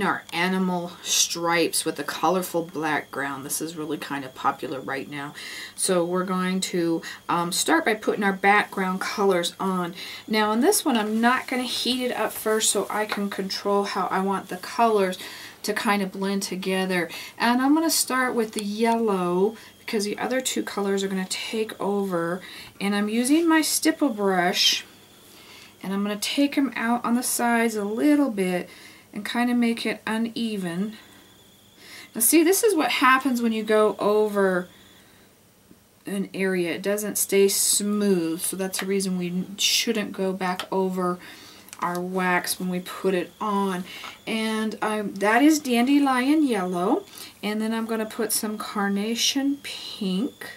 our animal stripes with a colorful background. This is really kind of popular right now. So we're going to start by putting our background colors on. Now in this one, I'm not going to heat it up first so I can control how I want the colors to kind of blend together. And I'm going to start with the yellow because the other two colors are going to take over. And I'm using my stipple brush, and I'm going to take them out on the sides a little bit and kind of make it uneven. Now see, this is what happens when you go over an area. It doesn't stay smooth, so that's the reason we shouldn't go back over our wax when we put it on. And that is dandelion yellow, and then I'm going to put some carnation pink,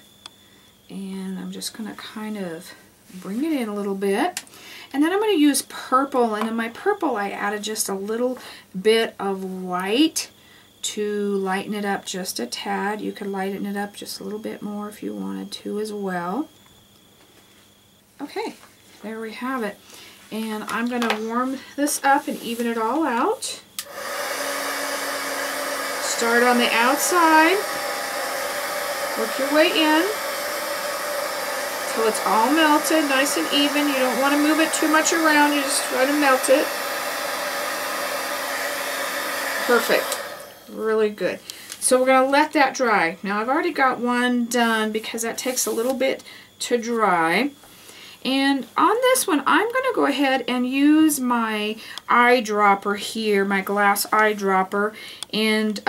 and I'm just going to kind of bring it in a little bit. And then I'm going to use purple, and in my purple I added just a little bit of white to lighten it up just a tad. You could lighten it up just a little bit more if you wanted to as well. Okay, there we have it. And I'm going to warm this up and even it all out. Start on the outside, work your way in until it's all melted, nice and even. You don't want to move it too much around, you just try to melt it. Perfect. Really good. So we're going to let that dry. Now I've already got one done because that takes a little bit to dry. And on this one, I'm going to go ahead and use my eyedropper here, my glass eyedropper, and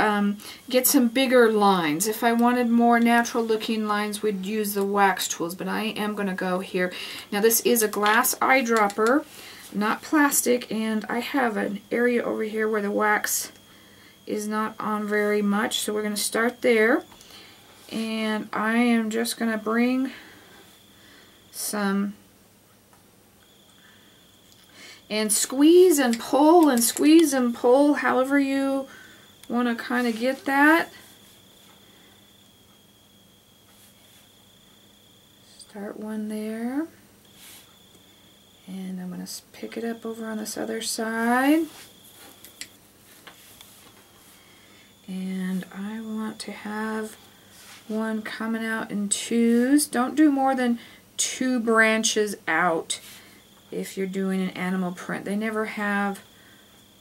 get some bigger lines. If I wanted more natural looking lines, we'd use the wax tools, but I am going to go here. Now this is a glass eyedropper, not plastic, and I have an area over here where the wax is not on very much, so we're going to start there. And I am just going to bring some and squeeze and pull however you want to kind of get that. Start one there, and I'm going to pick it up over on this other side, and I want to have one coming out in twos. Don't do more than 2 branches out if you're doing an animal print. They never have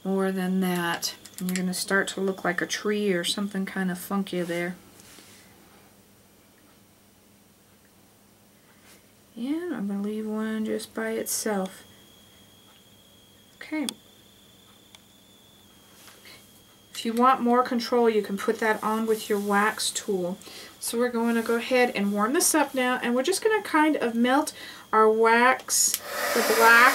more than that. And you're going to start to look like a tree or something kind of funky there. And I'm going to leave one just by itself. Okay. If you want more control, you can put that on with your wax tool. So we're going to go ahead and warm this up now, and we're just going to kind of melt our wax, the black,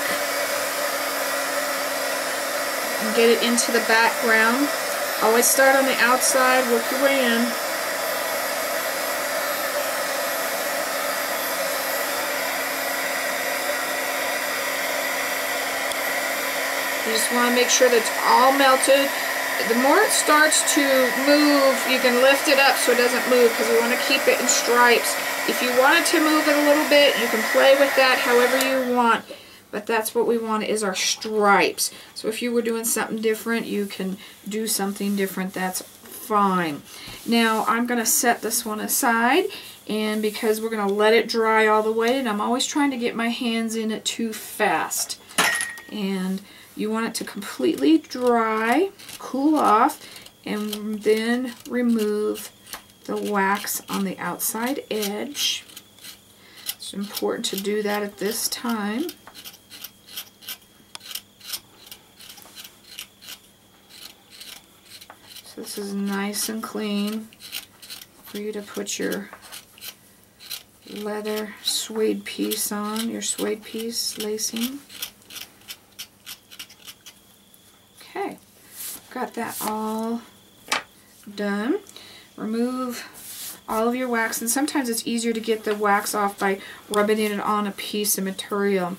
and get it into the background. Always start on the outside, work your way in. You just want to make sure that it's all melted. The more it starts to move, you can lift it up so it doesn't move, because we want to keep it in stripes. If you wanted to move it a little bit, you can play with that however you want, but that's what we want is our stripes. So if you were doing something different, you can do something different. That's fine. Now I'm going to set this one aside, and because we're going to let it dry all the way, and I'm always trying to get my hands in it too fast. And you want it to completely dry, cool off, and then remove the wax on the outside edge. It's important to do that at this time. So this is nice and clean for you to put your leather suede piece on, your suede piece lacing. Okay, got that all done. Remove all of your wax, and sometimes it's easier to get the wax off by rubbing it on a piece of material.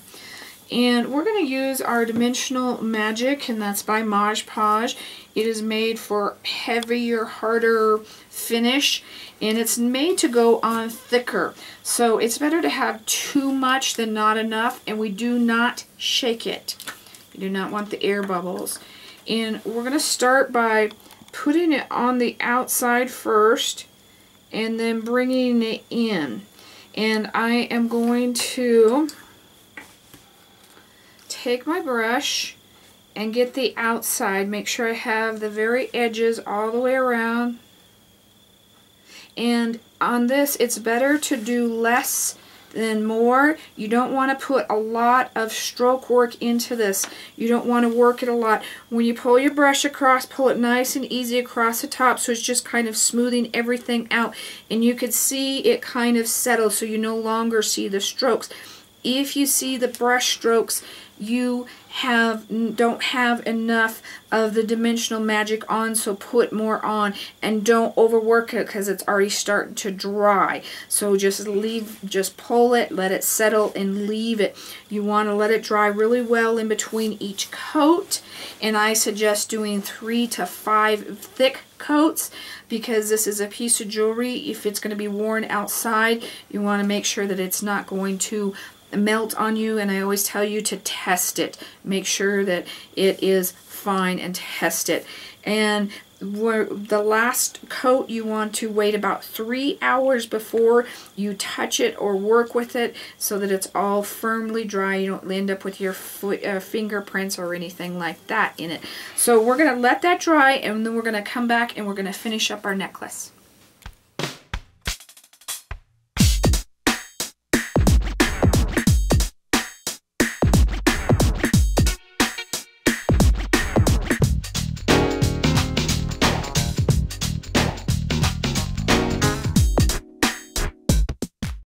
And we're going to use our Dimensional Magic, and that's by Mod Podge. It is made for heavier, harder finish, and it's made to go on thicker. So it's better to have too much than not enough, and we do not shake it. You do not want the air bubbles. And we're going to start by putting it on the outside first and then bringing it in. And I am going to take my brush and get the outside. Make sure I have the very edges all the way around. And on this, it's better to do less than more. You don't want to put a lot of stroke work into this. You don't want to work it a lot. When you pull your brush across, pull it nice and easy across the top, so it's just kind of smoothing everything out. And you could see it kind of settle, so you no longer see the strokes. If you see the brush strokes, you don't have enough of the dimensional magic on, so put more on, and don't overwork it because it's already starting to dry. So just pull it, let it settle, and leave it. You want to let it dry really well in between each coat, and I suggest doing 3 to 5 thick coats because this is a piece of jewelry. If it's going to be worn outside, you want to make sure that it's not going to melt on you, and I always tell you to test it. Make sure that it is fine and test it. And the last coat, you want to wait about 3 hours before you touch it or work with it so that it's all firmly dry. You don't end up with your fingerprints or anything like that in it. So we're going to let that dry, and then we're going to come back and we're going to finish up our necklace.